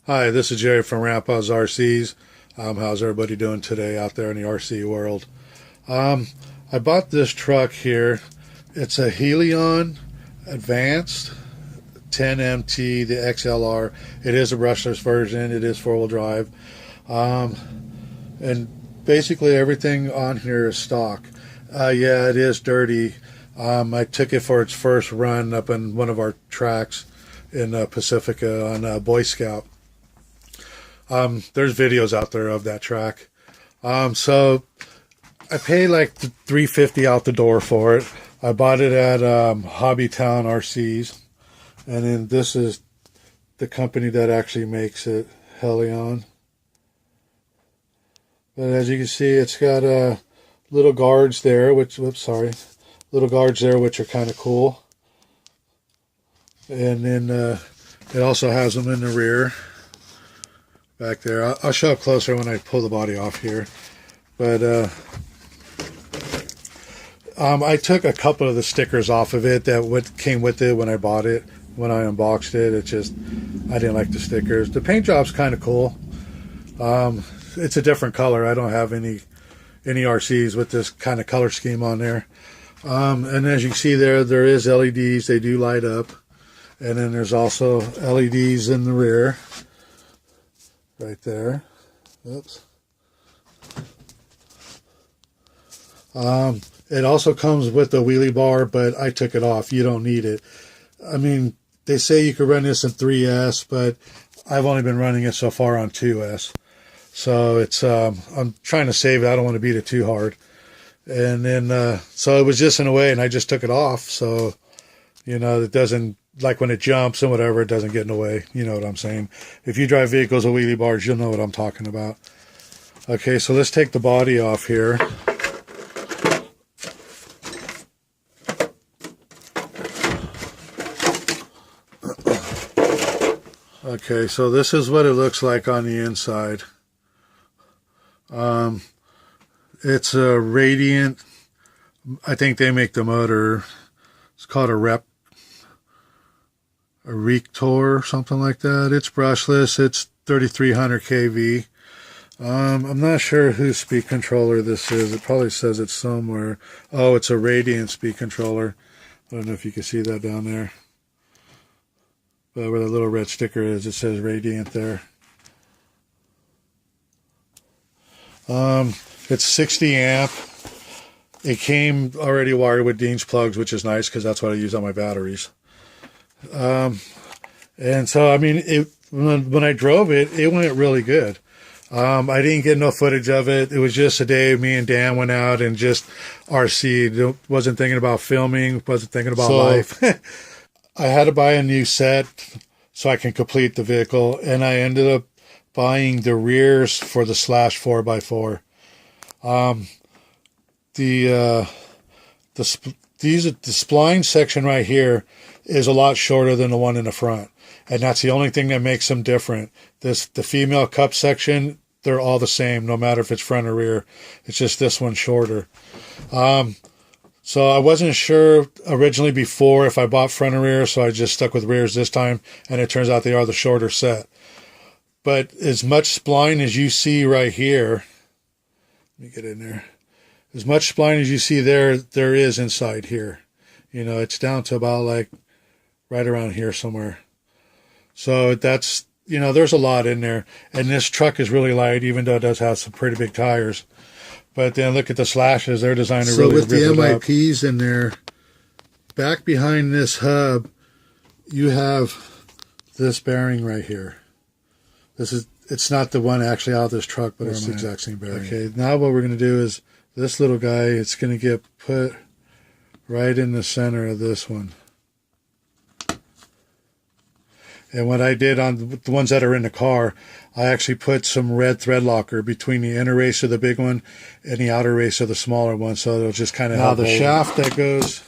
Hi, this is Jerry from Rampaz RCs. How's everybody doing today out there in the RC world? I bought this truck here. It's a Helion Advanced 10MT, the XLR. It is a brushless version. It is four-wheel drive. And basically everything on here is stock. Yeah, it is dirty. I took it for its first run up in one of our tracks in Pacifica on Boy Scout. There's videos out there of that track. So I paid like $350 out the door for it. I bought it at Hobbytown RCs, and then this is the company that actually makes it, Helion. But as you can see, it's got little guards there, little guards there, which are kind of cool. And then it also has them in the rear. Back there. I'll show up closer when I pull the body off here. But I took a couple of the stickers off of it that came with it when I bought it. When I unboxed it, I didn't like the stickers. The paint job's kind of cool. It's a different color. I don't have any RCs with this kind of color scheme on there. And as you can see there is LEDs. They do light up. And then there's also LEDs in the rear. Right there. Oops. It also comes with a wheelie bar, but I took it off. You don't need it. I mean, they say you could run this in 3S, but I've only been running it so far on 2S. So it's I'm trying to save it. I don't want to beat it too hard. And then so it was just in a way, and I just took it off. So it doesn't, like when it jumps and whatever, it doesn't get in the way. You know what I'm saying? If you drive vehicles with wheelie bars, you'll know what I'm talking about. Okay, so let's take the body off here. Okay, so this is what it looks like on the inside. It's a Radiant. I think they make the motor. It's called a Rector or something like that. It's brushless. It's 3300 kV. I'm not sure whose speed controller this is. It probably says it somewhere. Oh, it's a Radiant speed controller. I don't know if you can see that down there. But where the little red sticker is, it says Radiant there. It's 60 amp. It came already wired with Dean's plugs, which is nice because that's what I use on my batteries. And so, I mean, when I drove it, it went really good. I didn't get no footage of it. It was just a day me and Dan went out and just RC'd. Wasn't thinking about filming, wasn't thinking about life. I had to buy a new set so I can complete the vehicle, and I ended up buying the rears for the Slash 4x4. The spline section right here is a lot shorter than the one in the front, and that's the only thing that makes them different. The female cup section, they're all the same, no matter if it's front or rear. It's just this one's shorter. So I wasn't sure originally before if I bought front or rear, so I just stuck with rears this time, and it turns out they are the shorter set. But as much spline as you see right here, let me get in there. As much spline as you see there is inside here. It's down to about like right around here somewhere. So that's, there's a lot in there. And this truck is really light, even though it does have some pretty big tires. But then look at the slashes. They're designed to really rip it up. So with the MIPs in there, back behind this hub, you have this bearing right here. It's not the one actually out of this truck, but it's the exact same bearing. Okay, now what we're going to do is this little guy, it's going to get put right in the center of this one. And what I did on the ones that are in the car, I actually put some red thread locker between the inner race of the big one and the outer race of the smaller one, so it'll just kind of help. Now the shaft that goes,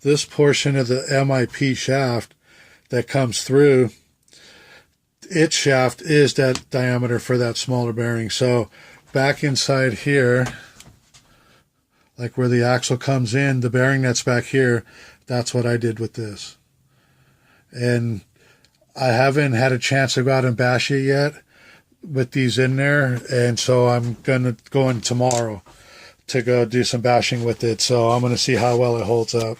this portion of the MIP shaft that comes through, its shaft is that diameter for that smaller bearing. So back inside here, like where the axle comes in, the bearing that's back here, that's what I did with this. And I haven't had a chance to go out and bash it yet with these in there, and so I'm gonna go in tomorrow to go do some bashing with it. So I'm gonna see how well it holds up.